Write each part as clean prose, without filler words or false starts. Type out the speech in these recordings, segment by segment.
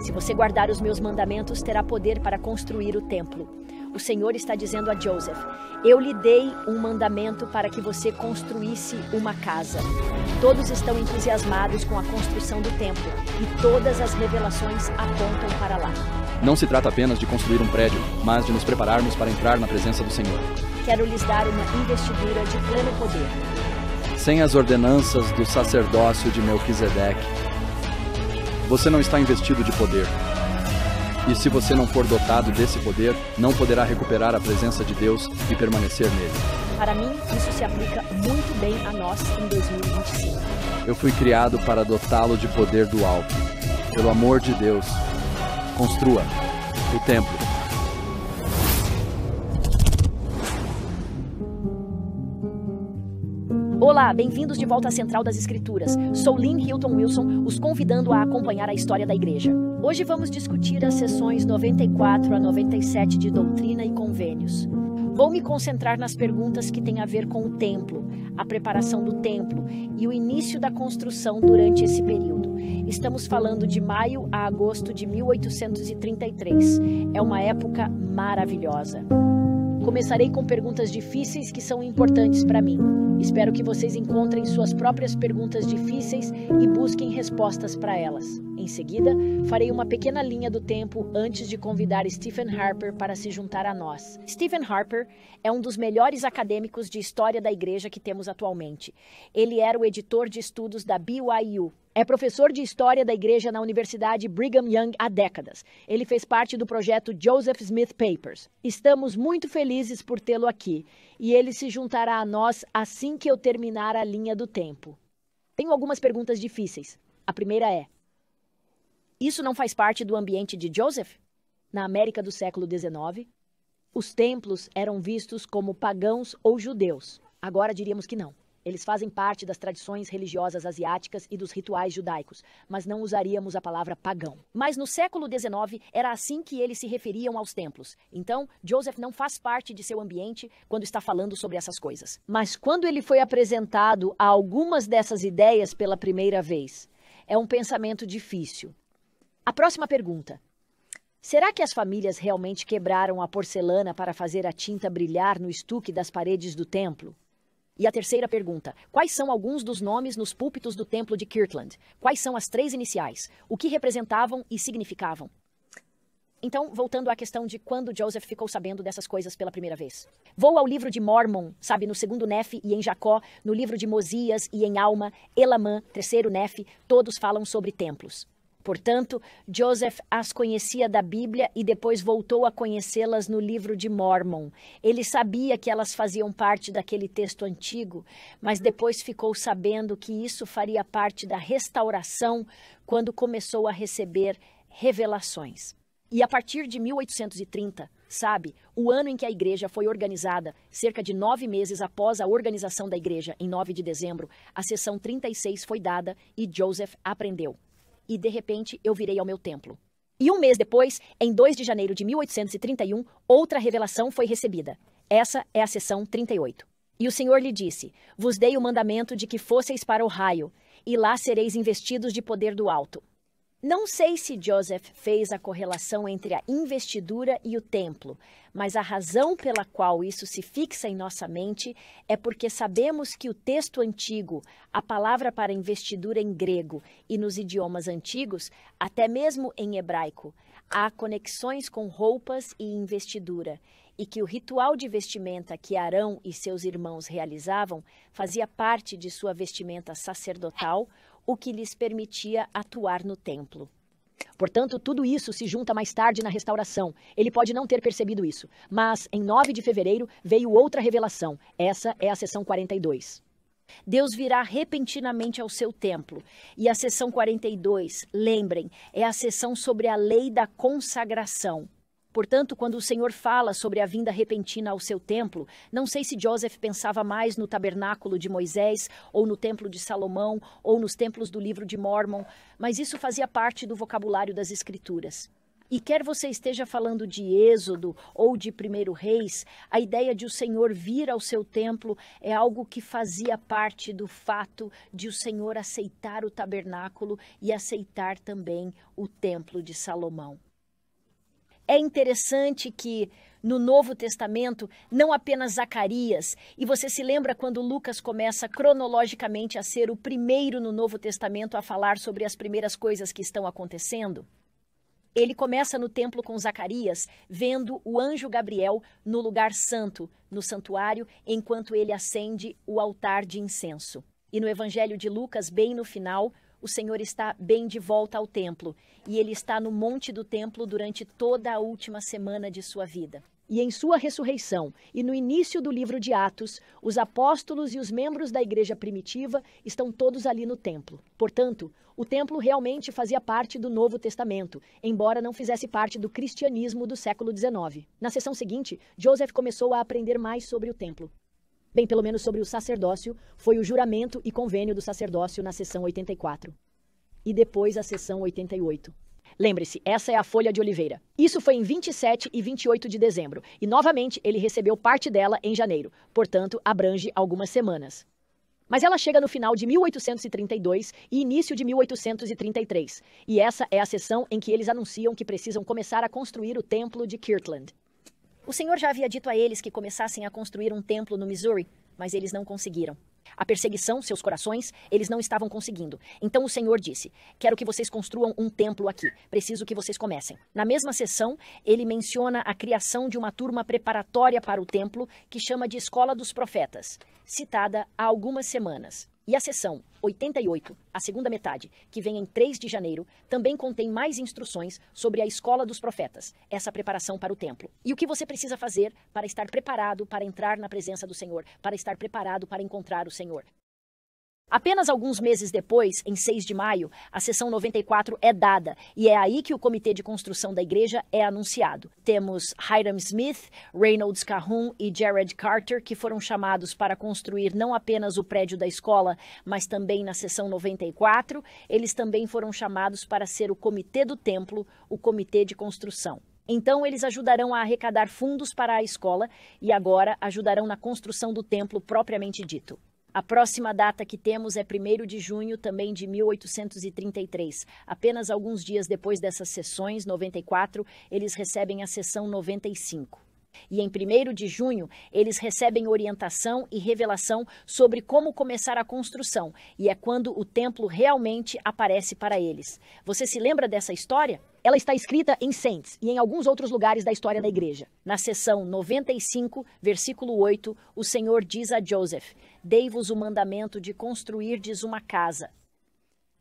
Se você guardar os meus mandamentos, terá poder para construir o templo. O Senhor está dizendo a Joseph: eu lhe dei um mandamento para que você construísse uma casa. Todos estão entusiasmados com a construção do templo e todas as revelações apontam para lá. Não se trata apenas de construir um prédio, mas de nos prepararmos para entrar na presença do Senhor. Quero lhes dar uma investidura de pleno poder. Sem as ordenanças do sacerdócio de Melquisedeque, você não está investido de poder. E se você não for dotado desse poder, não poderá recuperar a presença de Deus e permanecer nele. Para mim, isso se aplica muito bem a nós em 2025. Eu fui criado para dotá-lo de poder do alto. Pelo amor de Deus, construa o templo. Olá, bem-vindos de volta à Central das Escrituras. Sou Lynn Hilton Wilson, os convidando a acompanhar a história da igreja. Hoje vamos discutir as sessões 94 a 97 de Doutrina e Convênios. Vou me concentrar nas perguntas que têm a ver com o templo, a preparação do templo e o início da construção durante esse período. Estamos falando de maio a agosto de 1833. É uma época maravilhosa. Começarei com perguntas difíceis que são importantes para mim. Espero que vocês encontrem suas próprias perguntas difíceis e busquem respostas para elas. Em seguida, farei uma pequena linha do tempo antes de convidar Stephen Harper para se juntar a nós. Stephen Harper é um dos melhores acadêmicos de história da igreja que temos atualmente. Ele era o editor de estudos da BYU. É professor de História da Igreja na Universidade Brigham Young há décadas. Ele fez parte do projeto Joseph Smith Papers. Estamos muito felizes por tê-lo aqui, e ele se juntará a nós assim que eu terminar a linha do tempo. Tenho algumas perguntas difíceis. A primeira é: isso não faz parte do ambiente de Joseph? Na América do século XIX, os templos eram vistos como pagãos ou judeus. Agora diríamos que não. Eles fazem parte das tradições religiosas asiáticas e dos rituais judaicos, mas não usaríamos a palavra pagão. Mas no século XIX era assim que eles se referiam aos templos. Então, Joseph não faz parte de seu ambiente quando está falando sobre essas coisas. Mas quando ele foi apresentado a algumas dessas ideias pela primeira vez, é um pensamento difícil. A próxima pergunta: será que as famílias realmente quebraram a porcelana para fazer a tinta brilhar no estuque das paredes do templo? E a terceira pergunta: quais são alguns dos nomes nos púlpitos do templo de Kirtland? Quais são as 3 iniciais? O que representavam e significavam? Então, voltando à questão de quando Joseph ficou sabendo dessas coisas pela primeira vez. Vou ao livro de Mormon, sabe, no 2º Nefe e em Jacó, no livro de Mosias e em Alma, Elamã, 3º Nefe, todos falam sobre templos. Portanto, Joseph as conhecia da Bíblia e depois voltou a conhecê-las no livro de Mormon. Ele sabia que elas faziam parte daquele texto antigo, mas depois ficou sabendo que isso faria parte da restauração quando começou a receber revelações. E a partir de 1830, sabe, o ano em que a igreja foi organizada, cerca de 9 meses após a organização da igreja, em 9 de dezembro, a sessão 36 foi dada e Joseph aprendeu. E, de repente, eu virei ao meu templo. E um mês depois, em 2 de janeiro de 1831, outra revelação foi recebida. Essa é a sessão 38. E o Senhor lhe disse: vos dei o mandamento de que fosseis para o raio, e lá sereis investidos de poder do alto. Não sei se Joseph fez a correlação entre a investidura e o templo, mas a razão pela qual isso se fixa em nossa mente é porque sabemos que o texto antigo, a palavra para investidura em grego e nos idiomas antigos, até mesmo em hebraico, há conexões com roupas e investidura, e que o ritual de vestimenta que Arão e seus irmãos realizavam fazia parte de sua vestimenta sacerdotal, o que lhes permitia atuar no templo. Portanto, tudo isso se junta mais tarde na restauração. Ele pode não ter percebido isso, mas em 9 de fevereiro veio outra revelação. Essa é a sessão 42. Deus virá repentinamente ao seu templo. E a sessão 42, lembrem, é a sessão sobre a lei da consagração. Portanto, quando o Senhor fala sobre a vinda repentina ao seu templo, não sei se Joseph pensava mais no tabernáculo de Moisés, ou no templo de Salomão, ou nos templos do livro de Mormon, mas isso fazia parte do vocabulário das Escrituras. E quer você esteja falando de Êxodo ou de 1 Reis, a ideia de o Senhor vir ao seu templo é algo que fazia parte do fato de o Senhor aceitar o tabernáculo e aceitar também o templo de Salomão. É interessante que no Novo Testamento, não apenas Zacarias, e você se lembra quando Lucas começa cronologicamente a ser o primeiro no Novo Testamento a falar sobre as primeiras coisas que estão acontecendo? Ele começa no templo com Zacarias, vendo o anjo Gabriel no lugar santo, no santuário, enquanto ele acende o altar de incenso. E no Evangelho de Lucas, bem no final, o Senhor está bem de volta ao templo, e ele está no monte do templo durante toda a última semana de sua vida. E em sua ressurreição, e no início do livro de Atos, os apóstolos e os membros da igreja primitiva estão todos ali no templo. Portanto, o templo realmente fazia parte do Novo Testamento, embora não fizesse parte do cristianismo do século XIX. Na sessão seguinte, Joseph começou a aprender mais sobre o templo. Bem, pelo menos sobre o sacerdócio, foi o juramento e convênio do sacerdócio na sessão 84. E depois a sessão 88. Lembre-se, essa é a folha de oliveira. Isso foi em 27 e 28 de dezembro, e novamente ele recebeu parte dela em janeiro, portanto, abrange algumas semanas. Mas ela chega no final de 1832 e início de 1833, e essa é a sessão em que eles anunciam que precisam começar a construir o templo de Kirtland. O Senhor já havia dito a eles que começassem a construir um templo no Missouri, mas eles não conseguiram. A perseguição, seus corações, eles não estavam conseguindo. Então o Senhor disse, quero que vocês construam um templo aqui, preciso que vocês comecem. Na mesma sessão, ele menciona a criação de uma turma preparatória para o templo, que chama de Escola dos Profetas, citada há algumas semanas. E a sessão 88, a segunda metade, que vem em 3 de janeiro, também contém mais instruções sobre a Escola dos Profetas, essa preparação para o templo. E o que você precisa fazer para estar preparado para entrar na presença do Senhor, para estar preparado para encontrar o Senhor. Apenas alguns meses depois, em 6 de maio, a sessão 94 é dada, e é aí que o comitê de construção da igreja é anunciado. Temos Hiram Smith, Reynolds Calhoun e Jared Carter, que foram chamados para construir não apenas o prédio da escola, mas também na sessão 94, eles também foram chamados para ser o comitê do templo, o comitê de construção. Então, eles ajudarão a arrecadar fundos para a escola e agora ajudarão na construção do templo propriamente dito. A próxima data que temos é 1º de junho, também de 1833. Apenas alguns dias depois dessas sessões, 94, eles recebem a sessão 95. E em 1º de junho, eles recebem orientação e revelação sobre como começar a construção. E é quando o templo realmente aparece para eles. Você se lembra dessa história? Ela está escrita em Saints e em alguns outros lugares da história da igreja. Na seção 95, versículo 8, o Senhor diz a Joseph, dei-vos o mandamento de construirdes uma casa.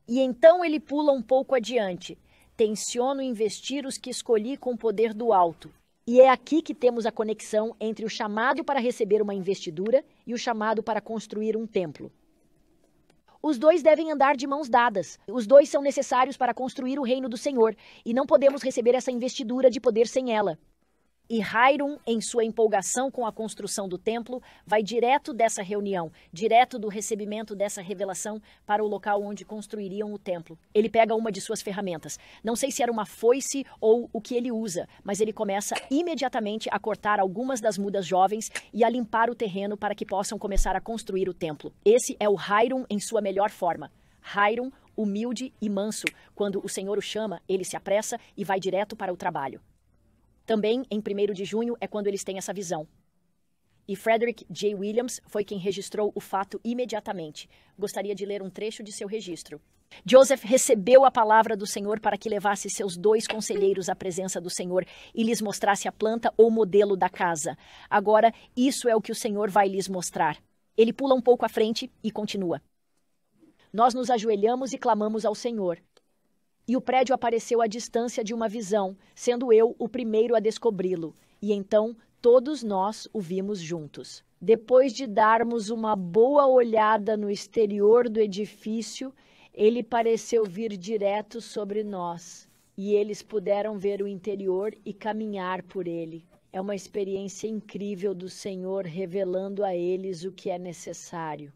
E então ele pula um pouco adiante. Tenciono investir os que escolhi com o poder do alto. E é aqui que temos a conexão entre o chamado para receber uma investidura e o chamado para construir um templo. Os dois devem andar de mãos dadas. Os dois são necessários para construir o reino do Senhor, e não podemos receber essa investidura de poder sem ela. E Hiram, em sua empolgação com a construção do templo, vai direto dessa reunião, direto do recebimento dessa revelação para o local onde construiriam o templo. Ele pega uma de suas ferramentas. Não sei se era uma foice ou o que ele usa, mas ele começa imediatamente a cortar algumas das mudas jovens e a limpar o terreno para que possam começar a construir o templo. Esse é o Hiram em sua melhor forma. Hiram, humilde e manso. Quando o Senhor o chama, ele se apressa e vai direto para o trabalho. Também, em 1º de junho, é quando eles têm essa visão. E Frederick J. Williams foi quem registrou o fato imediatamente. Gostaria de ler um trecho de seu registro. Joseph recebeu a palavra do Senhor para que levasse seus 2 conselheiros à presença do Senhor e lhes mostrasse a planta ou modelo da casa. Agora, isso é o que o Senhor vai lhes mostrar. Ele pula um pouco à frente e continua. Nós nos ajoelhamos e clamamos ao Senhor. E o prédio apareceu à distância de uma visão, sendo eu o primeiro a descobri-lo. E então todos nós o vimos juntos. Depois de darmos uma boa olhada no exterior do edifício, ele pareceu vir direto sobre nós. E eles puderam ver o interior e caminhar por ele. É uma experiência incrível do Senhor revelando a eles o que é necessário.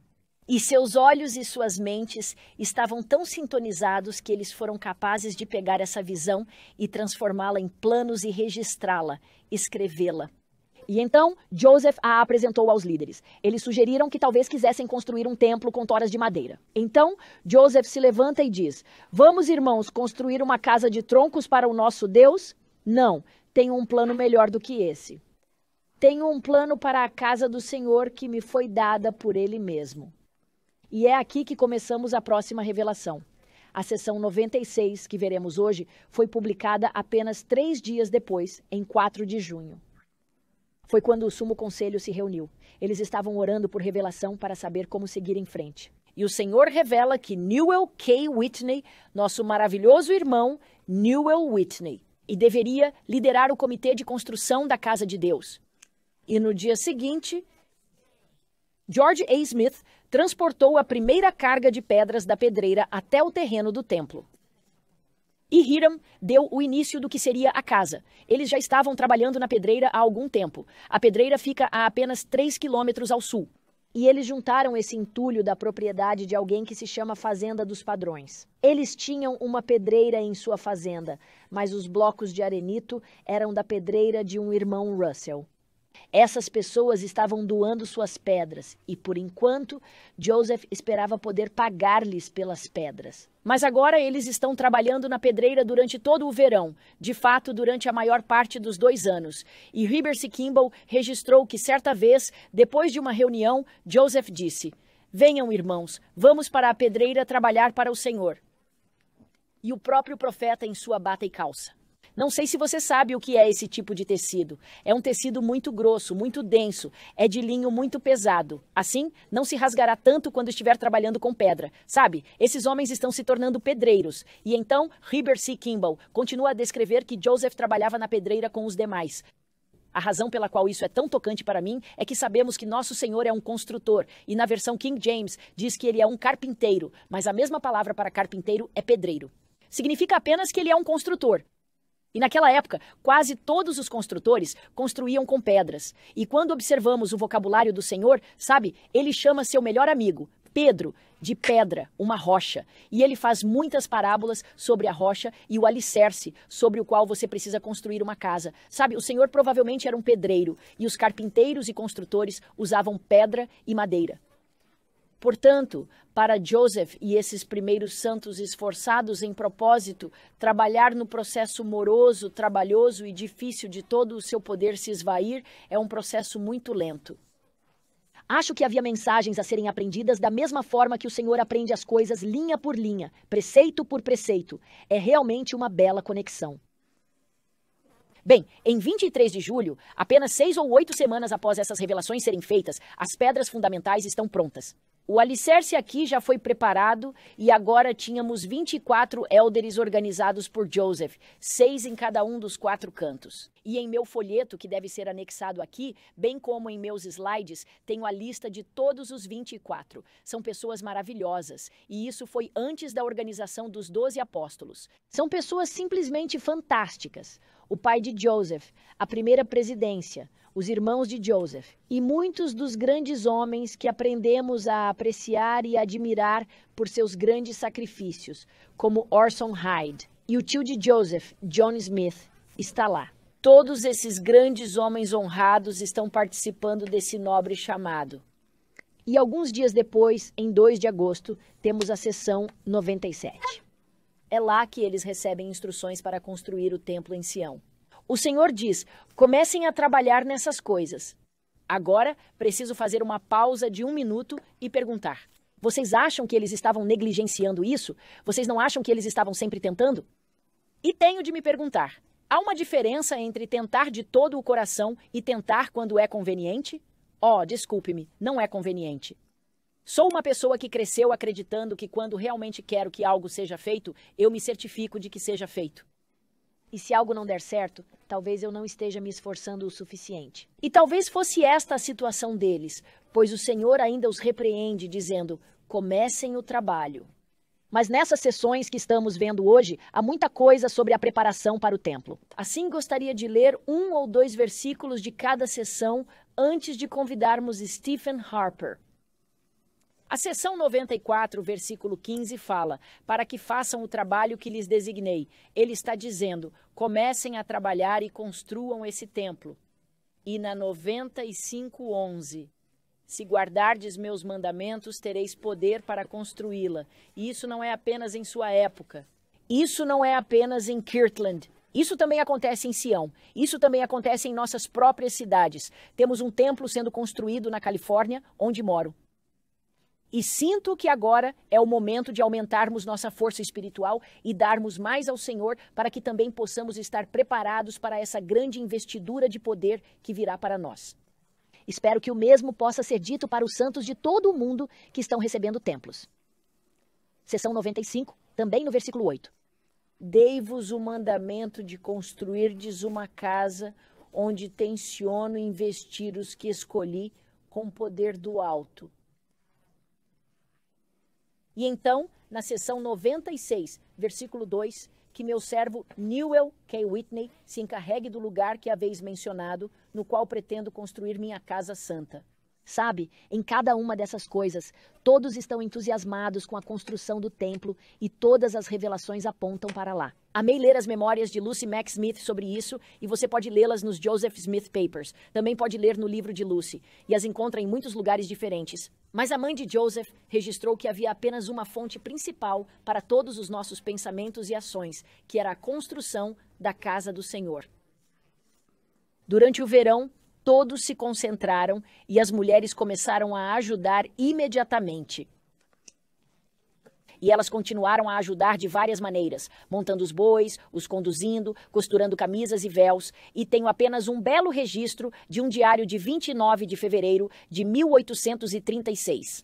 E seus olhos e suas mentes estavam tão sintonizados que eles foram capazes de pegar essa visão e transformá-la em planos e registrá-la, escrevê-la. E então, Joseph a apresentou aos líderes. Eles sugeriram que talvez quisessem construir um templo com toras de madeira. Então, Joseph se levanta e diz: "Vamos, irmãos, construir uma casa de troncos para o nosso Deus? Não, tenho um plano melhor do que esse. Tenho um plano para a casa do Senhor que me foi dada por Ele mesmo." E é aqui que começamos a próxima revelação. A sessão 96, que veremos hoje, foi publicada apenas 3 dias depois, em 4 de junho. Foi quando o Sumo Conselho se reuniu. Eles estavam orando por revelação para saber como seguir em frente. E o Senhor revela que Newell K. Whitney, nosso maravilhoso irmão Newell Whitney, e deveria liderar o comitê de construção da Casa de Deus. E no dia seguinte, George A. Smith transportou a primeira carga de pedras da pedreira até o terreno do templo. E Hiram deu o início do que seria a casa. Eles já estavam trabalhando na pedreira há algum tempo. A pedreira fica a apenas 3 quilômetros ao sul. E eles juntaram esse entulho da propriedade de alguém que se chama Fazenda dos Padrões. Eles tinham uma pedreira em sua fazenda, mas os blocos de arenito eram da pedreira de um irmão Russell. Essas pessoas estavam doando suas pedras e, por enquanto, Joseph esperava poder pagar-lhes pelas pedras. Mas agora eles estão trabalhando na pedreira durante todo o verão, de fato, durante a maior parte dos 2 anos. E Heber C. Kimball registrou que, certa vez, depois de uma reunião, Joseph disse: "Venham, irmãos, vamos para a pedreira trabalhar para o Senhor." E o próprio profeta em sua bata e calça. Não sei se você sabe o que é esse tipo de tecido. É um tecido muito grosso, muito denso. É de linho muito pesado. Assim, não se rasgará tanto quando estiver trabalhando com pedra. Sabe, esses homens estão se tornando pedreiros. E então, Heber C. Kimball continua a descrever que Joseph trabalhava na pedreira com os demais. A razão pela qual isso é tão tocante para mim é que sabemos que nosso Senhor é um construtor. E na versão King James diz que ele é um carpinteiro. Mas a mesma palavra para carpinteiro é pedreiro. Significa apenas que ele é um construtor. E naquela época, quase todos os construtores construíam com pedras. E quando observamos o vocabulário do Senhor, sabe, ele chama seu melhor amigo, Pedro, de pedra, uma rocha. E ele faz muitas parábolas sobre a rocha e o alicerce sobre o qual você precisa construir uma casa. Sabe, o Senhor provavelmente era um pedreiro e os carpinteiros e construtores usavam pedra e madeira. Portanto, para Joseph e esses primeiros santos esforçados em propósito, trabalhar no processo moroso, trabalhoso e difícil de todo o seu poder se esvair é um processo muito lento. Acho que havia mensagens a serem aprendidas da mesma forma que o Senhor aprende as coisas linha por linha, preceito por preceito. É realmente uma bela conexão. Bem, em 23 de julho, apenas 6 ou 8 semanas após essas revelações serem feitas, as pedras fundamentais estão prontas. O alicerce aqui já foi preparado e agora tínhamos 24 élderes organizados por Joseph, 6 em cada um dos 4 cantos. E em meu folheto, que deve ser anexado aqui, bem como em meus slides, tenho a lista de todos os 24. São pessoas maravilhosas, e isso foi antes da organização dos 12 apóstolos. São pessoas simplesmente fantásticas. O pai de Joseph, a primeira presidência, os irmãos de Joseph e muitos dos grandes homens que aprendemos a apreciar e admirar por seus grandes sacrifícios, como Orson Hyde. E o tio de Joseph, John Smith, está lá. Todos esses grandes homens honrados estão participando desse nobre chamado. E alguns dias depois, em 2 de agosto, temos a sessão 97. É lá que eles recebem instruções para construir o templo em Sião. O Senhor diz: comecem a trabalhar nessas coisas. Agora, preciso fazer uma pausa de 1 minuto e perguntar: vocês acham que eles estavam negligenciando isso? Vocês não acham que eles estavam sempre tentando? E tenho de me perguntar: há uma diferença entre tentar de todo o coração e tentar quando é conveniente? Desculpe-me, não é conveniente. Sou uma pessoa que cresceu acreditando que quando realmente quero que algo seja feito, eu me certifico de que seja feito. E se algo não der certo, talvez eu não esteja me esforçando o suficiente. E talvez fosse esta a situação deles, pois o Senhor ainda os repreende, dizendo: comecem o trabalho. Mas nessas sessões que estamos vendo hoje, há muita coisa sobre a preparação para o templo. Assim, gostaria de ler 1 ou 2 versículos de cada sessão antes de convidarmos Stephen Harper. A seção 94, versículo 15, fala: para que façam o trabalho que lhes designei. Ele está dizendo: comecem a trabalhar e construam esse templo. E na 95:11, se guardardes meus mandamentos, tereis poder para construí-la. E isso não é apenas em sua época. Isso não é apenas em Kirtland. Isso também acontece em Sião. Isso também acontece em nossas próprias cidades. Temos um templo sendo construído na Califórnia, onde moro. E sinto que agora é o momento de aumentarmos nossa força espiritual e darmos mais ao Senhor para que também possamos estar preparados para essa grande investidura de poder que virá para nós. Espero que o mesmo possa ser dito para os santos de todo o mundo que estão recebendo templos. Seção 95, também no versículo 8. Dei-vos o mandamento de construirdes uma casa onde tenciono investir os que escolhi com poder do alto. E então, na seção 96, versículo 2, que meu servo Newell K. Whitney se encarregue do lugar que haveis mencionado, no qual pretendo construir minha casa santa. Sabe, em cada uma dessas coisas, todos estão entusiasmados com a construção do templo e todas as revelações apontam para lá. Amei ler as memórias de Lucy Mack Smith sobre isso e você pode lê-las nos Joseph Smith Papers. Também pode ler no livro de Lucy e as encontra em muitos lugares diferentes. Mas a mãe de Joseph registrou que havia apenas uma fonte principal para todos os nossos pensamentos e ações, que era a construção da casa do Senhor. Durante o verão, todos se concentraram e as mulheres começaram a ajudar imediatamente. E elas continuaram a ajudar de várias maneiras, montando os bois, os conduzindo, costurando camisas e véus, e tenho apenas um belo registro de um diário de 29 de fevereiro de 1836.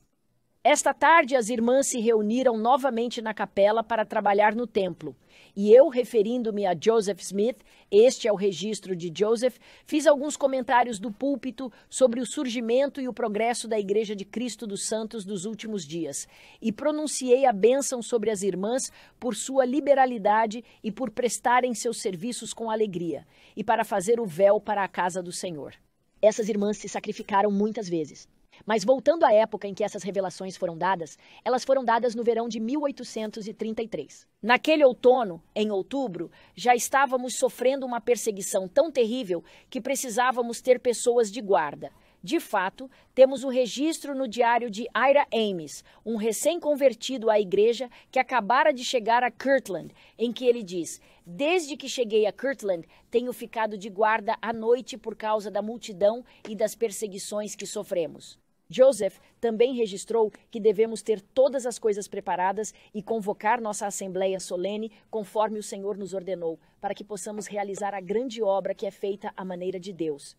Esta tarde, as irmãs se reuniram novamente na capela para trabalhar no templo. E eu, referindo-me a Joseph Smith, este é o registro de Joseph, fiz alguns comentários do púlpito sobre o surgimento e o progresso da Igreja de Cristo dos Santos dos últimos dias. E pronunciei a bênção sobre as irmãs por sua liberalidade e por prestarem seus serviços com alegria, e para fazer o véu para a casa do Senhor. Essas irmãs se sacrificaram muitas vezes. Mas voltando à época em que essas revelações foram dadas, elas foram dadas no verão de 1833. Naquele outono, em outubro, já estávamos sofrendo uma perseguição tão terrível que precisávamos ter pessoas de guarda. De fato, temos o registro no diário de Ira Ames, um recém-convertido à igreja que acabara de chegar a Kirtland, em que ele diz: desde que cheguei a Kirtland, tenho ficado de guarda à noite por causa da multidão e das perseguições que sofremos. Joseph também registrou que devemos ter todas as coisas preparadas e convocar nossa assembleia solene conforme o Senhor nos ordenou, para que possamos realizar a grande obra que é feita à maneira de Deus.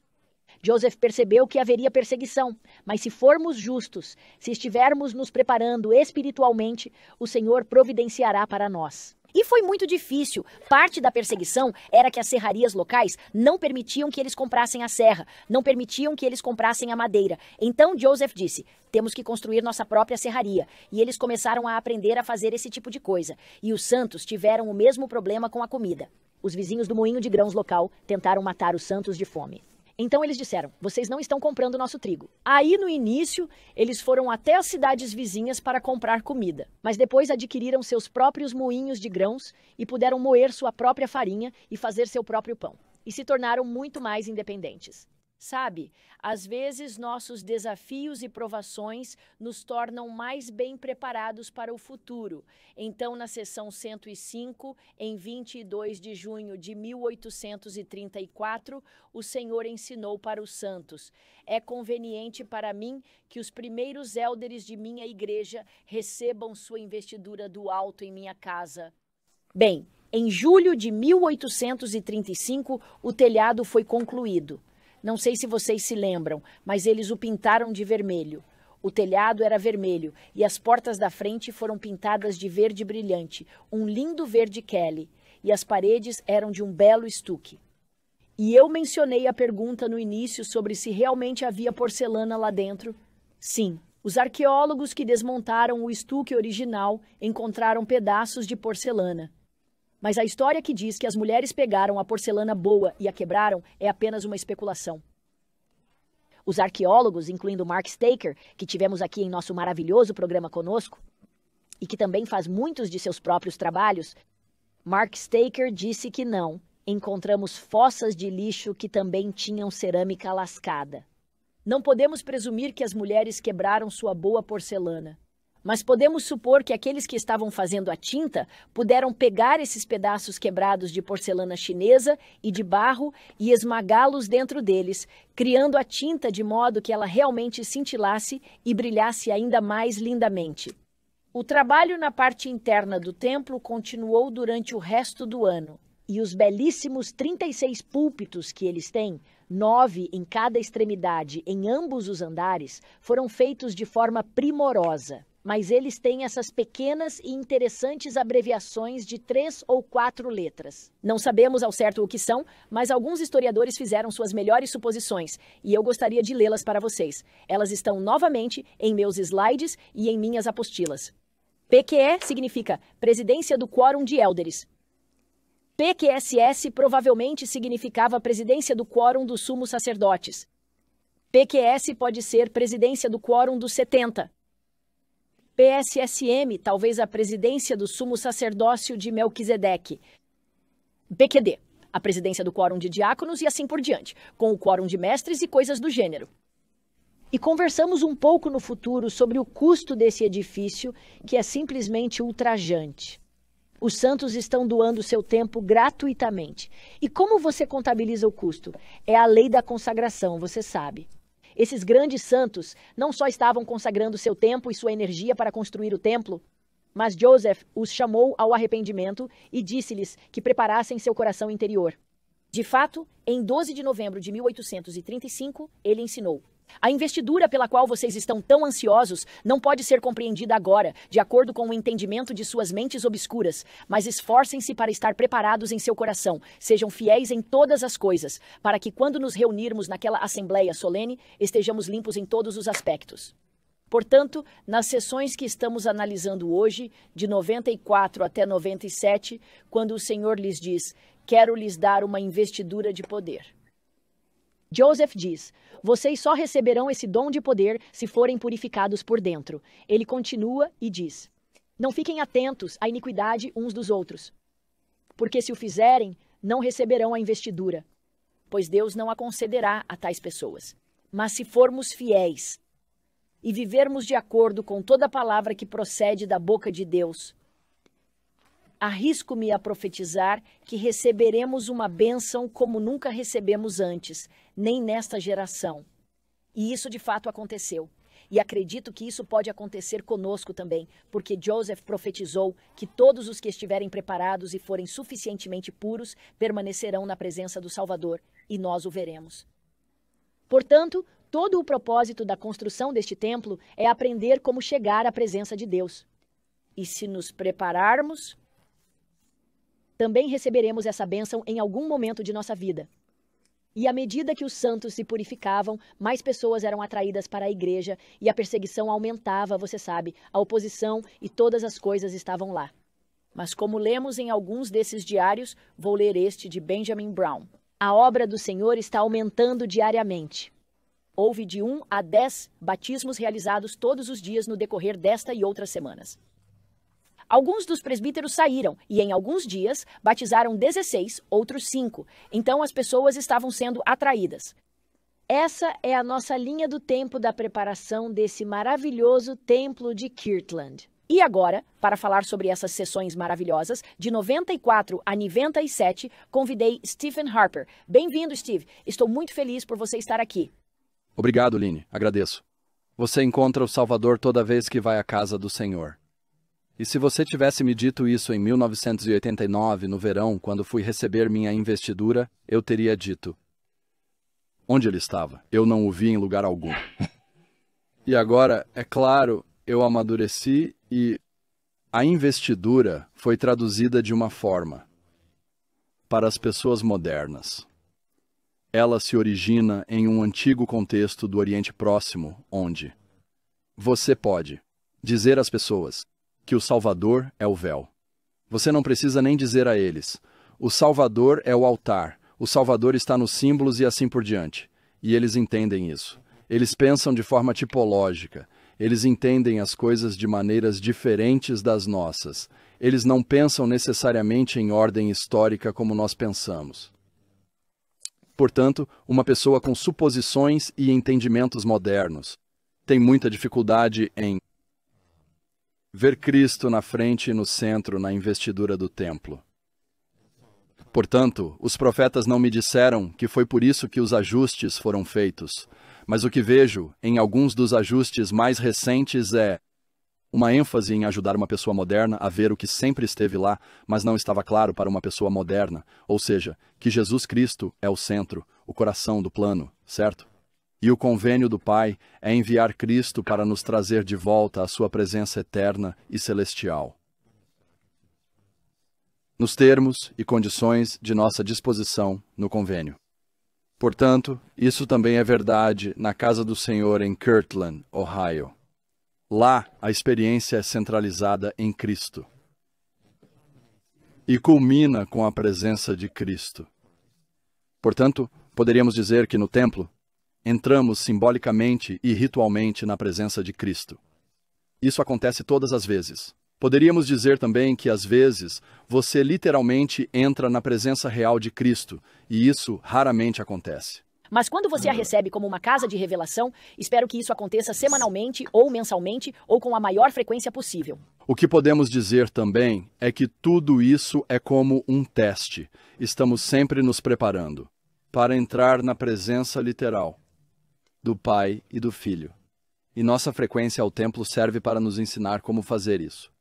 Joseph percebeu que haveria perseguição, mas se formos justos, se estivermos nos preparando espiritualmente, o Senhor providenciará para nós. E foi muito difícil. Parte da perseguição era que as serrarias locais não permitiam que eles comprassem a serra, não permitiam que eles comprassem a madeira. Então Joseph disse: temos que construir nossa própria serraria. E eles começaram a aprender a fazer esse tipo de coisa. E os santos tiveram o mesmo problema com a comida. Os vizinhos do moinho de grãos local tentaram matar os santos de fome. Então eles disseram: vocês não estão comprando nosso trigo. Aí no início, eles foram até as cidades vizinhas para comprar comida. Mas depois adquiriram seus próprios moinhos de grãos e puderam moer sua própria farinha e fazer seu próprio pão. E se tornaram muito mais independentes. Sabe, às vezes nossos desafios e provações nos tornam mais bem preparados para o futuro. Então, na seção 105, em 22 de junho de 1834, o Senhor ensinou para os santos: é conveniente para mim que os primeiros élderes de minha igreja recebam sua investidura do alto em minha casa. Bem, em julho de 1835, o telhado foi concluído. Não sei se vocês se lembram, mas eles o pintaram de vermelho. O telhado era vermelho e as portas da frente foram pintadas de verde brilhante, um lindo verde Kelly, e as paredes eram de um belo estuque. E eu mencionei a pergunta no início sobre se realmente havia porcelana lá dentro. Sim, os arqueólogos que desmontaram o estuque original encontraram pedaços de porcelana. Mas a história que diz que as mulheres pegaram a porcelana boa e a quebraram é apenas uma especulação. Os arqueólogos, incluindo Mark Staker, que tivemos aqui em nosso maravilhoso programa conosco, e que também faz muitos de seus próprios trabalhos, Mark Staker disse que não. Encontramos fossas de lixo que também tinham cerâmica lascada. Não podemos presumir que as mulheres quebraram sua boa porcelana, mas podemos supor que aqueles que estavam fazendo a tinta puderam pegar esses pedaços quebrados de porcelana chinesa e de barro e esmagá-los dentro deles, criando a tinta de modo que ela realmente cintilasse e brilhasse ainda mais lindamente. O trabalho na parte interna do templo continuou durante o resto do ano. E os belíssimos 36 púlpitos que eles têm, 9 em cada extremidade em ambos os andares, foram feitos de forma primorosa. Mas eles têm essas pequenas e interessantes abreviações de 3 ou 4 letras. Não sabemos ao certo o que são, mas alguns historiadores fizeram suas melhores suposições, e eu gostaria de lê-las para vocês. Elas estão novamente em meus slides e em minhas apostilas. PQE significa Presidência do Quórum de Élderes. PQSS provavelmente significava Presidência do Quórum dos Sumos Sacerdotes. PQS pode ser Presidência do Quórum dos 70. PSSM, talvez a Presidência do Sumo Sacerdócio de Melquisedeque. PQD, a Presidência do Quórum de Diáconos e assim por diante, com o Quórum de Mestres e coisas do gênero. E conversamos um pouco no futuro sobre o custo desse edifício, que é simplesmente ultrajante. Os santos estão doando seu tempo gratuitamente. E como você contabiliza o custo? É a lei da consagração, você sabe. Esses grandes santos não só estavam consagrando seu tempo e sua energia para construir o templo, mas Joseph os chamou ao arrependimento e disse-lhes que preparassem seu coração interior. De fato, em 12 de novembro de 1835, ele ensinou: a investidura pela qual vocês estão tão ansiosos não pode ser compreendida agora, de acordo com o entendimento de suas mentes obscuras, mas esforcem-se para estar preparados em seu coração, sejam fiéis em todas as coisas, para que quando nos reunirmos naquela assembleia solene, estejamos limpos em todos os aspectos. Portanto, nas sessões que estamos analisando hoje, de 94 até 97, quando o Senhor lhes diz: quero lhes dar uma investidura de poder. Joseph diz: vocês só receberão esse dom de poder se forem purificados por dentro. Ele continua e diz: não fiquem atentos à iniquidade uns dos outros, porque se o fizerem, não receberão a investidura, pois Deus não a concederá a tais pessoas. Mas se formos fiéis e vivermos de acordo com toda palavra que procede da boca de Deus, arrisco-me a profetizar que receberemos uma bênção como nunca recebemos antes, nem nesta geração. E isso de fato aconteceu. E acredito que isso pode acontecer conosco também, porque Joseph profetizou que todos os que estiverem preparados e forem suficientemente puros permanecerão na presença do Salvador, e nós o veremos. Portanto, todo o propósito da construção deste templo é aprender como chegar à presença de Deus. E se nos prepararmos, também receberemos essa bênção em algum momento de nossa vida. E à medida que os santos se purificavam, mais pessoas eram atraídas para a igreja e a perseguição aumentava, você sabe, a oposição e todas as coisas estavam lá. Mas como lemos em alguns desses diários, vou ler este de Benjamin Brown. A obra do Senhor está aumentando diariamente. Houve de 1 a 10 batismos realizados todos os dias no decorrer desta e outras semanas. Alguns dos presbíteros saíram e, em alguns dias, batizaram 16, outros 5. Então, as pessoas estavam sendo atraídas. Essa é a nossa linha do tempo da preparação desse maravilhoso templo de Kirtland. E agora, para falar sobre essas sessões maravilhosas, de 94 a 97, convidei Stephen Harper. Bem-vindo, Steve. Estou muito feliz por você estar aqui. Obrigado, Line. Agradeço. Você encontra o Salvador toda vez que vai à casa do Senhor. E se você tivesse me dito isso em 1989, no verão, quando fui receber minha investidura, eu teria dito: onde ele estava? Eu não o vi em lugar algum. E agora, é claro, eu amadureci e a investidura foi traduzida de uma forma para as pessoas modernas. Ela se origina em um antigo contexto do Oriente Próximo, onde você pode dizer às pessoas que o Salvador é o véu. Você não precisa nem dizer a eles: o Salvador é o altar, o Salvador está nos símbolos e assim por diante. E eles entendem isso. Eles pensam de forma tipológica. Eles entendem as coisas de maneiras diferentes das nossas. Eles não pensam necessariamente em ordem histórica como nós pensamos. Portanto, uma pessoa com suposições e entendimentos modernos tem muita dificuldade em ver Cristo na frente e no centro na investidura do templo. Portanto, os profetas não me disseram que foi por isso que os ajustes foram feitos, mas o que vejo em alguns dos ajustes mais recentes é uma ênfase em ajudar uma pessoa moderna a ver o que sempre esteve lá, mas não estava claro para uma pessoa moderna, ou seja, que Jesus Cristo é o centro, o coração do plano, certo? E o convênio do Pai é enviar Cristo para nos trazer de volta à sua presença eterna e celestial. Nos termos e condições de nossa disposição no convênio. Portanto, isso também é verdade na casa do Senhor em Kirtland, Ohio. Lá, a experiência é centralizada em Cristo. E culmina com a presença de Cristo. Portanto, poderíamos dizer que no templo, entramos simbolicamente e ritualmente na presença de Cristo. Isso acontece todas as vezes. Poderíamos dizer também que, às vezes, você literalmente entra na presença real de Cristo, e isso raramente acontece. Mas quando você a recebe como uma casa de revelação, espero que isso aconteça semanalmente ou mensalmente ou com a maior frequência possível. O que podemos dizer também é que tudo isso é como um teste. Estamos sempre nos preparando para entrar na presença literal do Pai e do Filho. E nossa frequência ao templo serve para nos ensinar como fazer isso.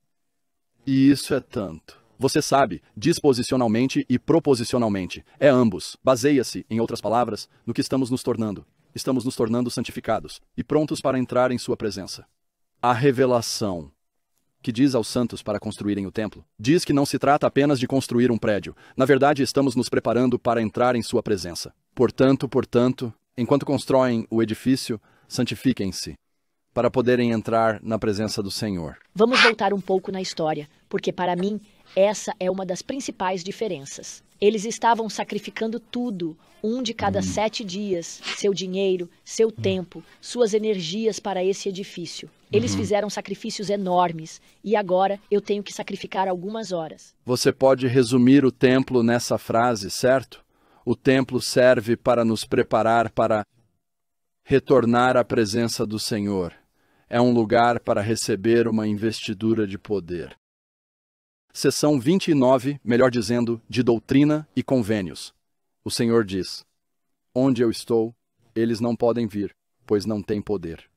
E isso é tanto. Você sabe, disposicionalmente e proposicionalmente. É ambos. Baseia-se, em outras palavras, no que estamos nos tornando. Estamos nos tornando santificados e prontos para entrar em sua presença. A revelação, que diz aos santos para construírem o templo, diz que não se trata apenas de construir um prédio. Na verdade, estamos nos preparando para entrar em sua presença. Portanto, enquanto constroem o edifício, santifiquem-se, para poderem entrar na presença do Senhor. Vamos voltar um pouco na história, porque para mim, essa é uma das principais diferenças. Eles estavam sacrificando tudo, um de cada 7 dias, seu dinheiro, seu tempo, suas energias para esse edifício. Eles fizeram sacrifícios enormes, e agora eu tenho que sacrificar algumas horas. Você pode resumir o templo nessa frase, certo? O templo serve para nos preparar para retornar à presença do Senhor. É um lugar para receber uma investidura de poder. Seção 29, melhor dizendo, de doutrina e convênios. O Senhor diz: onde eu estou, eles não podem vir, pois não têm poder.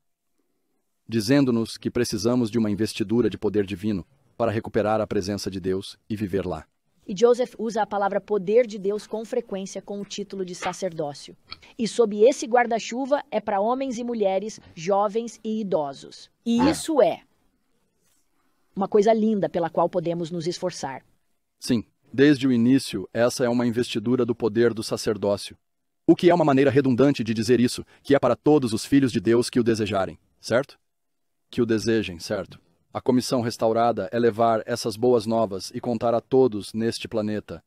Dizendo-nos que precisamos de uma investidura de poder divino para recuperar a presença de Deus e viver lá. E Joseph usa a palavra poder de Deus com frequência com o título de sacerdócio. E sob esse guarda-chuva é para homens e mulheres, jovens e idosos. E isso é uma coisa linda pela qual podemos nos esforçar. Sim, desde o início, essa é uma investidura do poder do sacerdócio. O que é uma maneira redundante de dizer isso, que é para todos os filhos de Deus que o desejarem, certo? Que o desejem, certo? A comissão restaurada é levar essas boas novas e contar a todos neste planeta,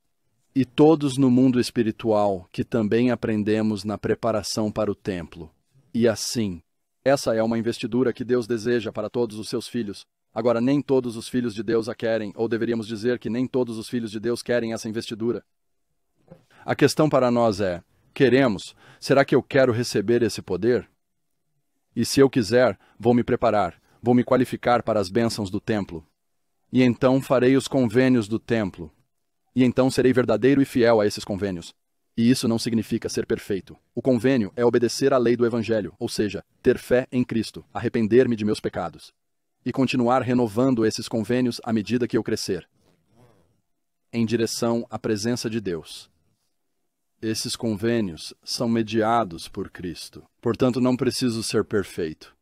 e todos no mundo espiritual, que também aprendemos na preparação para o templo. E assim, essa é uma investidura que Deus deseja para todos os seus filhos. Agora, nem todos os filhos de Deus a querem, ou deveríamos dizer que nem todos os filhos de Deus querem essa investidura. A questão para nós é: queremos? Será que eu quero receber esse poder? E se eu quiser, vou me preparar, vou me qualificar para as bênçãos do templo. E então farei os convênios do templo. E então serei verdadeiro e fiel a esses convênios. E isso não significa ser perfeito. O convênio é obedecer à lei do Evangelho, ou seja, ter fé em Cristo, arrepender-me de meus pecados. E continuar renovando esses convênios à medida que eu crescer, em direção à presença de Deus. Esses convênios são mediados por Cristo. Portanto, não preciso ser perfeito.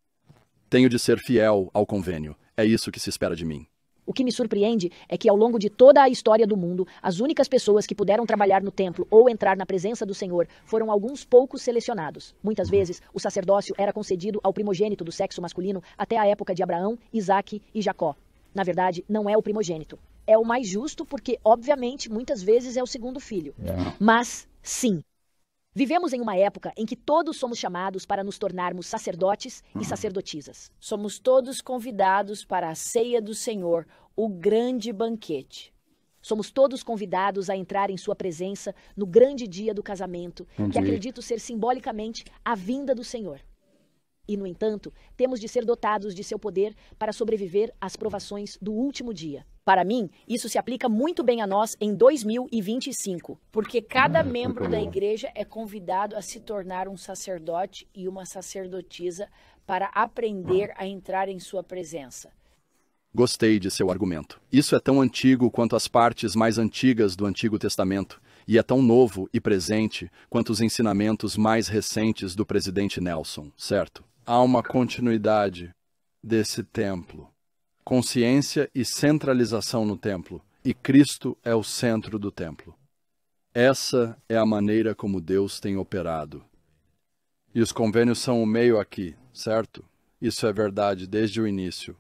Tenho de ser fiel ao convênio. É isso que se espera de mim. O que me surpreende é que ao longo de toda a história do mundo, as únicas pessoas que puderam trabalhar no templo ou entrar na presença do Senhor foram alguns poucos selecionados. Muitas vezes, o sacerdócio era concedido ao primogênito do sexo masculino até a época de Abraão, Isaque e Jacó. Na verdade, não é o primogênito. É o mais justo porque, obviamente, muitas vezes é o segundo filho. Mas, sim, Vivemos em uma época em que todos somos chamados para nos tornarmos sacerdotes e sacerdotisas. Somos todos convidados para a ceia do Senhor, o grande banquete. Somos todos convidados a entrar em sua presença no grande dia do casamento, que acredito ser simbolicamente a vinda do Senhor. E, no entanto, temos de ser dotados de seu poder para sobreviver às provações do último dia. Para mim, isso se aplica muito bem a nós em 2025. Porque cada membro da igreja é convidado a se tornar um sacerdote e uma sacerdotisa para aprender a entrar em sua presença. Gostei de seu argumento. Isso é tão antigo quanto as partes mais antigas do Antigo Testamento, e é tão novo e presente quanto os ensinamentos mais recentes do presidente Nelson, certo? Há uma continuidade desse templo. Consciência e centralização no templo, e Cristo é o centro do templo. Essa é a maneira como Deus tem operado. E os convênios são o meio aqui, certo? Isso é verdade desde o início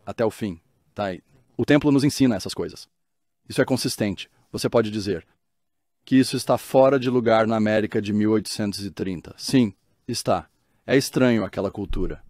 até o fim, tá aí. O templo nos ensina essas coisas. Isso é consistente. Você pode dizer que isso está fora de lugar na América de 1830. Sim, está. É estranho aquela cultura.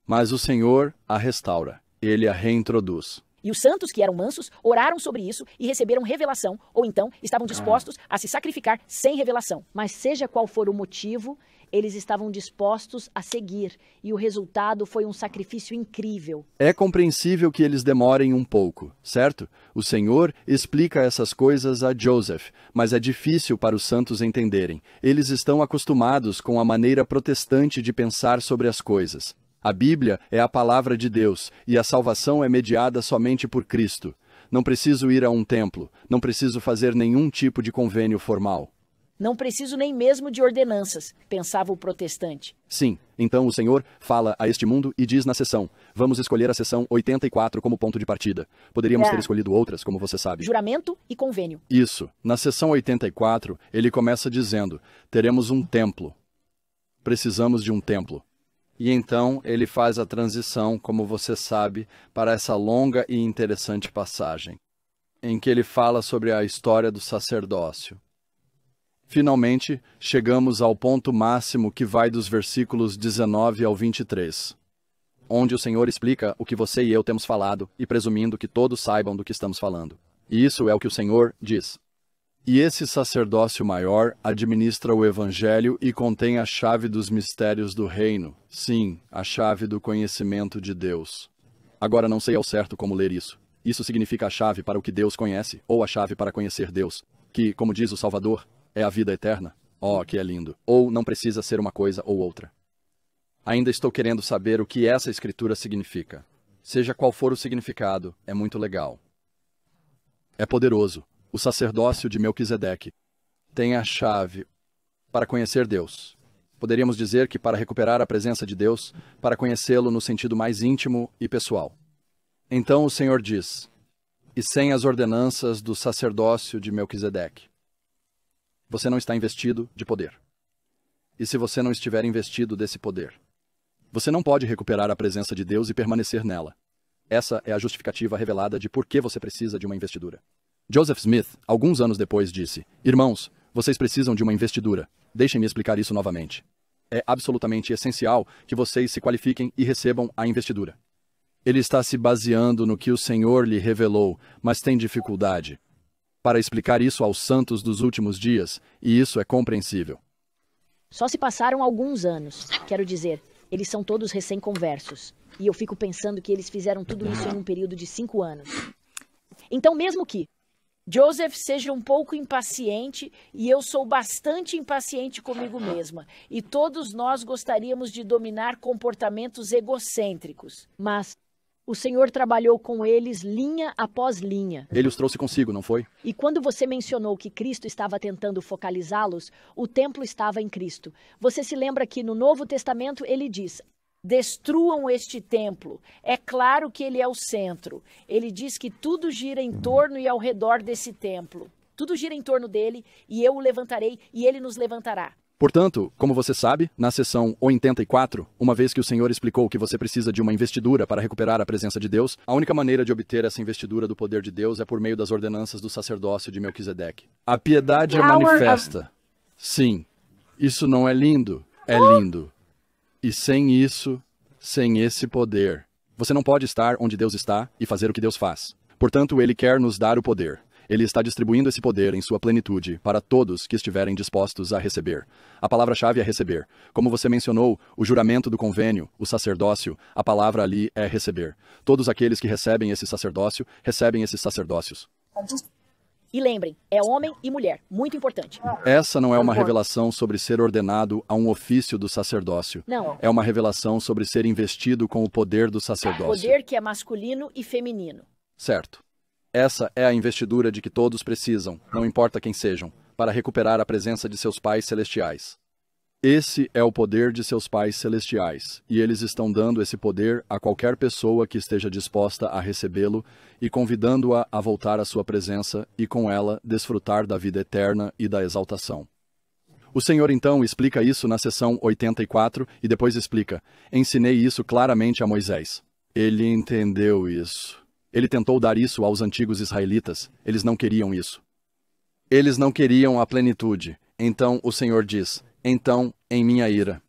Mas o Senhor a restaura. Ele a reintroduz. E os santos que eram mansos oraram sobre isso e receberam revelação, ou então estavam dispostos a se sacrificar sem revelação. Mas seja qual for o motivo, eles estavam dispostos a seguir, e o resultado foi um sacrifício incrível. É compreensível que eles demorem um pouco, certo? O Senhor explica essas coisas a Joseph, mas é difícil para os santos entenderem. Eles estão acostumados com a maneira protestante de pensar sobre as coisas. A Bíblia é a palavra de Deus, e a salvação é mediada somente por Cristo. Não preciso ir a um templo, não preciso fazer nenhum tipo de convênio formal. Não preciso nem mesmo de ordenanças, pensava o protestante. Sim, então o Senhor fala a este mundo e diz na sessão: vamos escolher a sessão 84 como ponto de partida. Poderíamos ter escolhido outras, como você sabe. Juramento e convênio. Isso. Na sessão 84, ele começa dizendo: teremos um templo. Precisamos de um templo. E então ele faz a transição, como você sabe, para essa longa e interessante passagem, em que ele fala sobre a história do sacerdócio. Finalmente, chegamos ao ponto máximo que vai dos versículos 19 ao 23, onde o Senhor explica o que você e eu temos falado, e presumindo que todos saibam do que estamos falando. E isso é o que o Senhor diz. E esse sacerdócio maior administra o Evangelho e contém a chave dos mistérios do reino. Sim, a chave do conhecimento de Deus. Agora não sei ao certo como ler isso. Isso significa a chave para o que Deus conhece, ou a chave para conhecer Deus, que, como diz o Salvador, é a vida eterna. Oh, que é lindo. Ou não precisa ser uma coisa ou outra. Ainda estou querendo saber o que essa escritura significa. Seja qual for o significado, é muito legal. É poderoso. O sacerdócio de Melquisedeque tem a chave para conhecer Deus. Poderíamos dizer que para recuperar a presença de Deus, para conhecê-lo no sentido mais íntimo e pessoal. Então o Senhor diz: e sem as ordenanças do sacerdócio de Melquisedeque, você não está investido de poder. E se você não estiver investido desse poder, você não pode recuperar a presença de Deus e permanecer nela. Essa é a justificativa revelada de por que você precisa de uma investidura. Joseph Smith, alguns anos depois, disse: irmãos, vocês precisam de uma investidura. Deixem-me explicar isso novamente. É absolutamente essencial que vocês se qualifiquem e recebam a investidura. Ele está se baseando no que o Senhor lhe revelou, mas tem dificuldade para explicar isso aos santos dos últimos dias, e isso é compreensível. Só se passaram alguns anos. Quero dizer, eles são todos recém-conversos. E eu fico pensando que eles fizeram tudo isso em um período de 5 anos. Então, mesmo que Joseph seja um pouco impaciente, e eu sou bastante impaciente comigo mesma, e todos nós gostaríamos de dominar comportamentos egocêntricos. Mas o Senhor trabalhou com eles linha após linha. Ele os trouxe consigo, não foi? E quando você mencionou que Cristo estava tentando focalizá-los, o templo estava em Cristo. Você se lembra que no Novo Testamento ele diz: destruam este templo. É claro que ele é o centro. Ele diz que tudo gira em torno e ao redor desse templo. Tudo gira em torno dele, e eu o levantarei, e ele nos levantará. Portanto, como você sabe, na sessão 84, uma vez que o Senhor explicou que você precisa de uma investidura para recuperar a presença de Deus, a única maneira de obter essa investidura do poder de Deus é por meio das ordenanças do sacerdócio de Melquisedeque. A piedade é manifesta. Sim. Isso não é lindo? É lindo. E sem isso, sem esse poder, você não pode estar onde Deus está e fazer o que Deus faz. Portanto, Ele quer nos dar o poder. Ele está distribuindo esse poder em sua plenitude para todos que estiverem dispostos a receber. A palavra-chave é receber. Como você mencionou, o juramento do convênio, o sacerdócio, a palavra ali é receber. Todos aqueles que recebem esse sacerdócio, recebem esses sacerdócios. E lembrem, é homem e mulher, muito importante. Essa não é uma revelação sobre ser ordenado a um ofício do sacerdócio. Não. É uma revelação sobre ser investido com o poder do sacerdócio. Poder que é masculino e feminino. Certo. Essa é a investidura de que todos precisam, não importa quem sejam, para recuperar a presença de seus pais celestiais. Esse é o poder de seus pais celestiais, e eles estão dando esse poder a qualquer pessoa que esteja disposta a recebê-lo e convidando-a a voltar à sua presença e com ela desfrutar da vida eterna e da exaltação. O Senhor então explica isso na seção 84 e depois explica: ensinei isso claramente a Moisés. Ele entendeu isso. Ele tentou dar isso aos antigos israelitas. Eles não queriam isso. Eles não queriam a plenitude. Então o Senhor diz: então, em minha ira,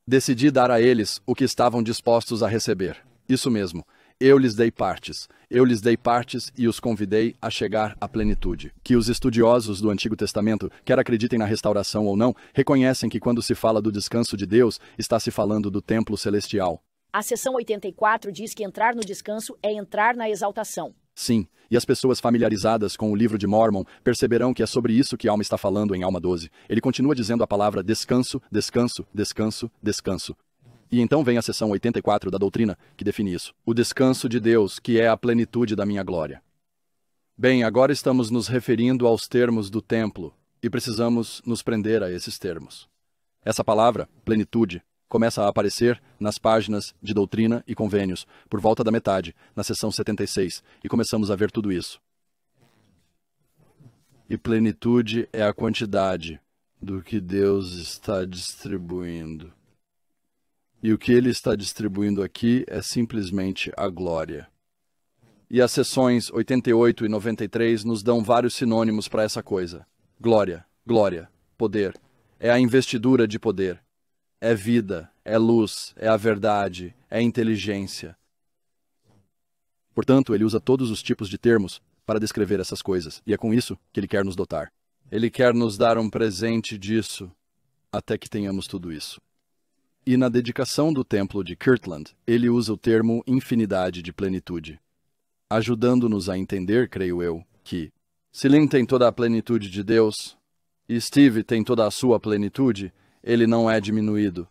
decidi dar a eles o que estavam dispostos a receber. Isso mesmo. Eu lhes dei partes. Eu lhes dei partes e os convidei a chegar à plenitude. Que os estudiosos do Antigo Testamento, quer acreditem na restauração ou não, reconhecem que quando se fala do descanso de Deus, está se falando do templo celestial. A seção 84 diz que entrar no descanso é entrar na exaltação. Sim, e as pessoas familiarizadas com o livro de Mórmon perceberão que é sobre isso que Alma está falando em Alma 12. Ele continua dizendo a palavra descanso, descanso, descanso, descanso. E então vem a seção 84 da doutrina, que define isso. O descanso de Deus, que é a plenitude da minha glória. Bem, agora estamos nos referindo aos termos do templo, e precisamos nos prender a esses termos. Essa palavra, plenitude, começa a aparecer nas páginas de doutrina e convênios, por volta da metade, na seção 76, e começamos a ver tudo isso. E plenitude é a quantidade do que Deus está distribuindo. E o que Ele está distribuindo aqui é simplesmente a glória. E as seções 88 e 93 nos dão vários sinônimos para essa coisa. Glória, glória, poder. É a investidura de poder. É vida, é luz, é a verdade, é inteligência. Portanto, ele usa todos os tipos de termos para descrever essas coisas, e é com isso que ele quer nos dotar. Ele quer nos dar um presente disso, até que tenhamos tudo isso. E na dedicação do templo de Kirtland, ele usa o termo infinidade de plenitude, ajudando-nos a entender, creio eu, que se Lynn tem toda a plenitude de Deus, e Steve tem toda a sua plenitude, ele não é diminuído.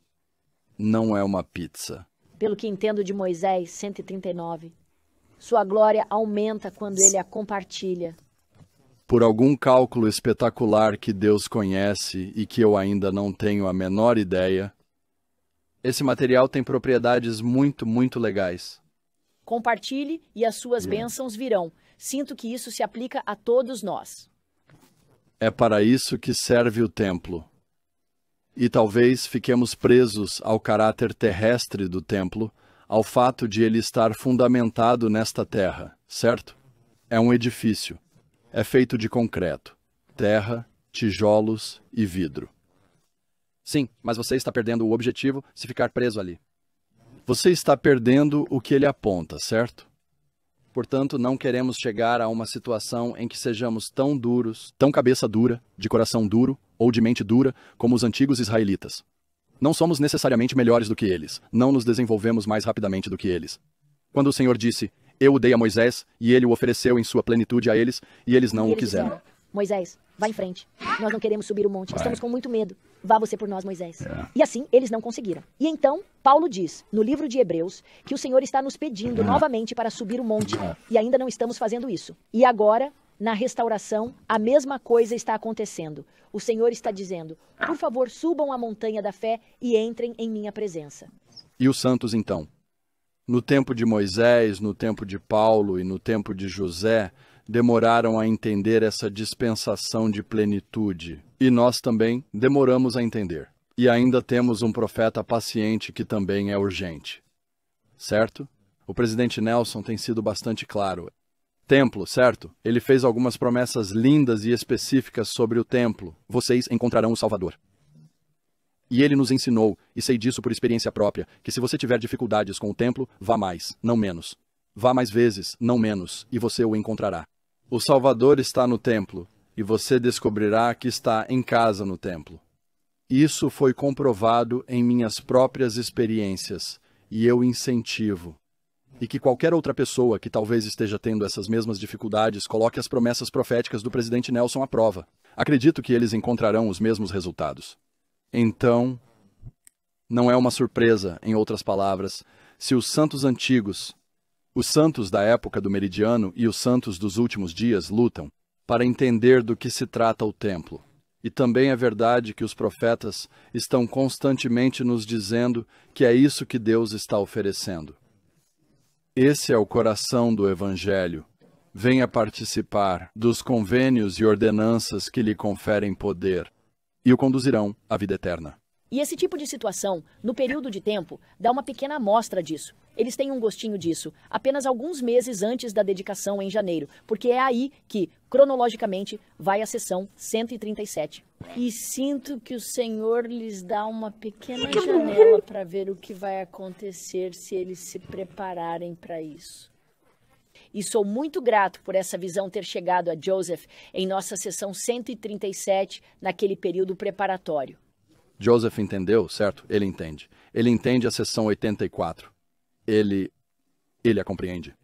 Não é uma pizza. Pelo que entendo de Moisés 139, sua glória aumenta quando ele a compartilha. Por algum cálculo espetacular que Deus conhece e que eu ainda não tenho a menor ideia, esse material tem propriedades muito, muito legais. Compartilhe e as suas bênçãos virão. Sinto que isso se aplica a todos nós. É para isso que serve o templo. E talvez fiquemos presos ao caráter terrestre do templo, ao fato de ele estar fundamentado nesta terra, certo? É um edifício. É feito de concreto, terra, tijolos e vidro. Sim, mas você está perdendo o objetivo se ficar preso ali. Você está perdendo o que ele aponta, certo? Portanto, não queremos chegar a uma situação em que sejamos tão duros, tão cabeça dura, de coração duro ou de mente dura como os antigos israelitas. Não somos necessariamente melhores do que eles. Não nos desenvolvemos mais rapidamente do que eles. Quando o Senhor disse, eu o dei a Moisés, e ele o ofereceu em sua plenitude a eles, e eles não o quiseram. Moisés, vá em frente. Nós não queremos subir o monte. Estamos com muito medo. Vá você por nós, Moisés. E assim, eles não conseguiram. E então, Paulo diz, no livro de Hebreus, que o Senhor está nos pedindo novamente para subir o monte. E ainda não estamos fazendo isso. E agora, na restauração, a mesma coisa está acontecendo. O Senhor está dizendo, por favor, subam a montanha da fé e entrem em minha presença. E os santos, então? No tempo de Moisés, no tempo de Paulo e no tempo de José, demoraram a entender essa dispensação de plenitude. E nós também demoramos a entender. E ainda temos um profeta paciente que também é urgente. Certo? O presidente Nelson tem sido bastante claro. Templo, certo? Ele fez algumas promessas lindas e específicas sobre o templo. Vocês encontrarão o Salvador. E ele nos ensinou, e sei disso por experiência própria, que se você tiver dificuldades com o templo, vá mais, não menos. Vá mais vezes, não menos, e você o encontrará. O Salvador está no templo, e você descobrirá que está em casa no templo. Isso foi comprovado em minhas próprias experiências, e eu incentivo. E que qualquer outra pessoa que talvez esteja tendo essas mesmas dificuldades coloque as promessas proféticas do presidente Nelson à prova. Acredito que eles encontrarão os mesmos resultados. Então, não é uma surpresa, em outras palavras, se os santos antigos, os santos da época do meridiano e os santos dos últimos dias lutam para entender do que se trata o templo. E também é verdade que os profetas estão constantemente nos dizendo que é isso que Deus está oferecendo. Esse é o coração do Evangelho. Venha participar dos convênios e ordenanças que lhe conferem poder e o conduzirão à vida eterna. E esse tipo de situação, no período de tempo, dá uma pequena amostra disso. Eles têm um gostinho disso apenas alguns meses antes da dedicação em janeiro, porque é aí que, cronologicamente, vai a sessão 137. E sinto que o Senhor lhes dá uma pequena janela para ver o que vai acontecer se eles se prepararem para isso. E sou muito grato por essa visão ter chegado a Joseph em nossa sessão 137, naquele período preparatório. Joseph entendeu, certo? Ele entende. Ele entende a sessão 84. Ele a compreende.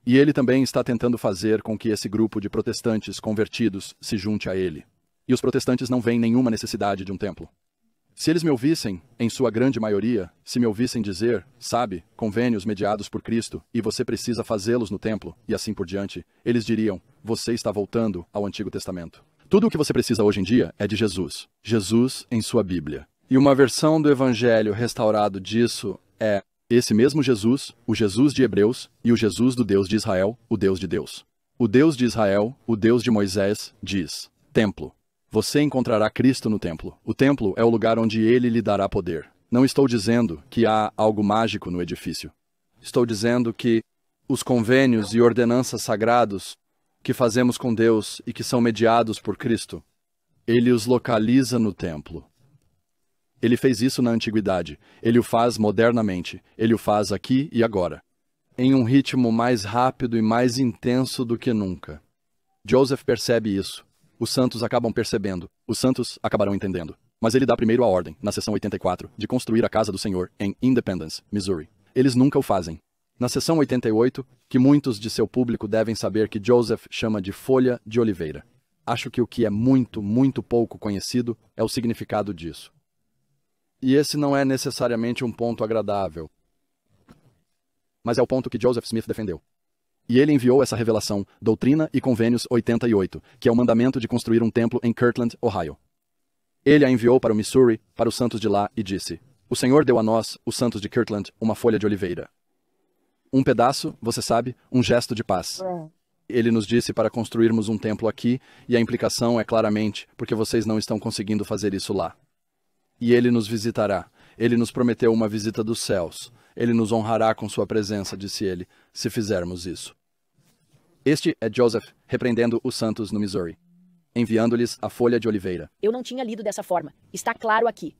E ele também está tentando fazer com que esse grupo de protestantes convertidos se junte a ele. E os protestantes não veem nenhuma necessidade de um templo. Se eles me ouvissem, em sua grande maioria, se me ouvissem dizer, sabe, convênios mediados por Cristo, e você precisa fazê-los no templo, e assim por diante, eles diriam, você está voltando ao Antigo Testamento. Tudo o que você precisa hoje em dia é de Jesus. Jesus em sua Bíblia. E uma versão do Evangelho restaurado disso é esse mesmo Jesus, o Jesus de Hebreus, e o Jesus do Deus de Israel, o Deus de Deus. O Deus de Israel, o Deus de Moisés, diz, templo. Você encontrará Cristo no templo. O templo é o lugar onde ele lhe dará poder. Não estou dizendo que há algo mágico no edifício. Estou dizendo que os convênios e ordenanças sagrados que fazemos com Deus e que são mediados por Cristo, ele os localiza no templo. Ele fez isso na antiguidade. Ele o faz modernamente. Ele o faz aqui e agora, em um ritmo mais rápido e mais intenso do que nunca. Joseph percebe isso. Os santos acabam percebendo. Os santos acabarão entendendo. Mas ele dá primeiro a ordem, na sessão 84, de construir a casa do Senhor em Independence, Missouri. Eles nunca o fazem. Na sessão 88, que muitos de seu público devem saber que Joseph chama de folha de oliveira. Acho que o que é muito, muito pouco conhecido é o significado disso. E esse não é necessariamente um ponto agradável, mas é o ponto que Joseph Smith defendeu. E ele enviou essa revelação, Doutrina e Convênios 88, que é o mandamento de construir um templo em Kirtland, Ohio. Ele a enviou para o Missouri, para os santos de lá, e disse, o Senhor deu a nós, os santos de Kirtland, uma folha de oliveira. Um pedaço, você sabe, um gesto de paz. Ele nos disse para construirmos um templo aqui, e a implicação é claramente porque vocês não estão conseguindo fazer isso lá. E ele nos visitará. Ele nos prometeu uma visita dos céus. Ele nos honrará com sua presença, disse ele, se fizermos isso. Este é Joseph repreendendo os santos no Missouri, enviando-lhes a folha de oliveira. Eu não tinha lido dessa forma. Está claro aqui.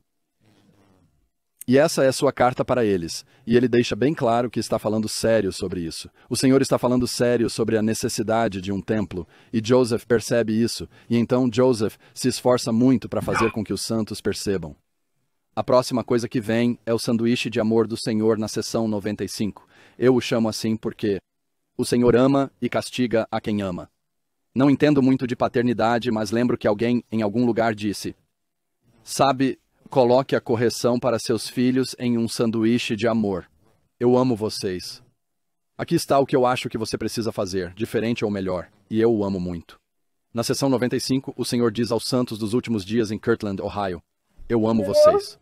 E essa é sua carta para eles. E ele deixa bem claro que está falando sério sobre isso. O Senhor está falando sério sobre a necessidade de um templo. E Joseph percebe isso. E então Joseph se esforça muito para fazer com que os santos percebam. A próxima coisa que vem é o sanduíche de amor do Senhor na sessão 95. Eu o chamo assim porque o Senhor ama e castiga a quem ama. Não entendo muito de paternidade, mas lembro que alguém em algum lugar disse, sabe, coloque a correção para seus filhos em um sanduíche de amor. Eu amo vocês. Aqui está o que eu acho que você precisa fazer, diferente ou melhor, e eu o amo muito. Na sessão 95, o Senhor diz aos santos dos últimos dias em Kirtland, Ohio, eu amo vocês.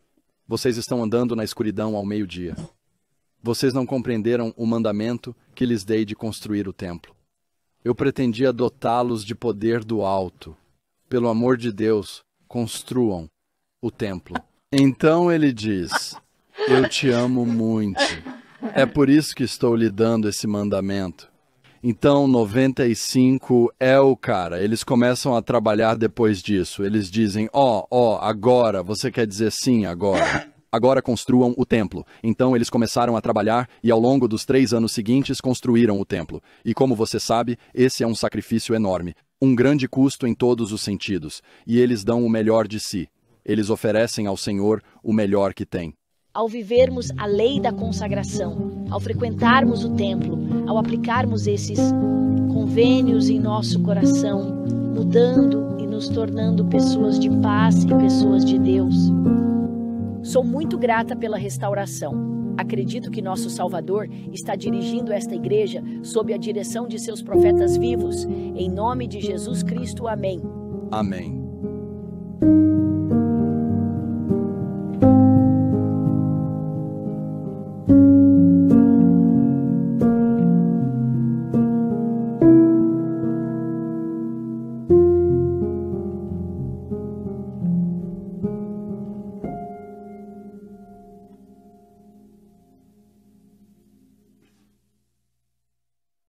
Vocês estão andando na escuridão ao meio-dia. Vocês não compreenderam o mandamento que lhes dei de construir o templo. Eu pretendia dotá-los de poder do alto. Pelo amor de Deus, construam o templo. Então ele diz, eu te amo muito. É por isso que estou lhe dando esse mandamento. Então, 95 é o cara. Eles começam a trabalhar depois disso. Eles dizem, agora, você quer dizer sim, agora. Agora construam o templo. Então eles começaram a trabalhar e ao longo dos 3 anos seguintes construíram o templo. E como você sabe, esse é um sacrifício enorme. Um grande custo em todos os sentidos. E eles dão o melhor de si. Eles oferecem ao Senhor o melhor que têm. Ao vivermos a lei da consagração, ao frequentarmos o templo, ao aplicarmos esses convênios em nosso coração, mudando e nos tornando pessoas de paz e pessoas de Deus. Sou muito grata pela restauração. Acredito que nosso Salvador está dirigindo esta igreja sob a direção de seus profetas vivos. Em nome de Jesus Cristo, amém. Amém.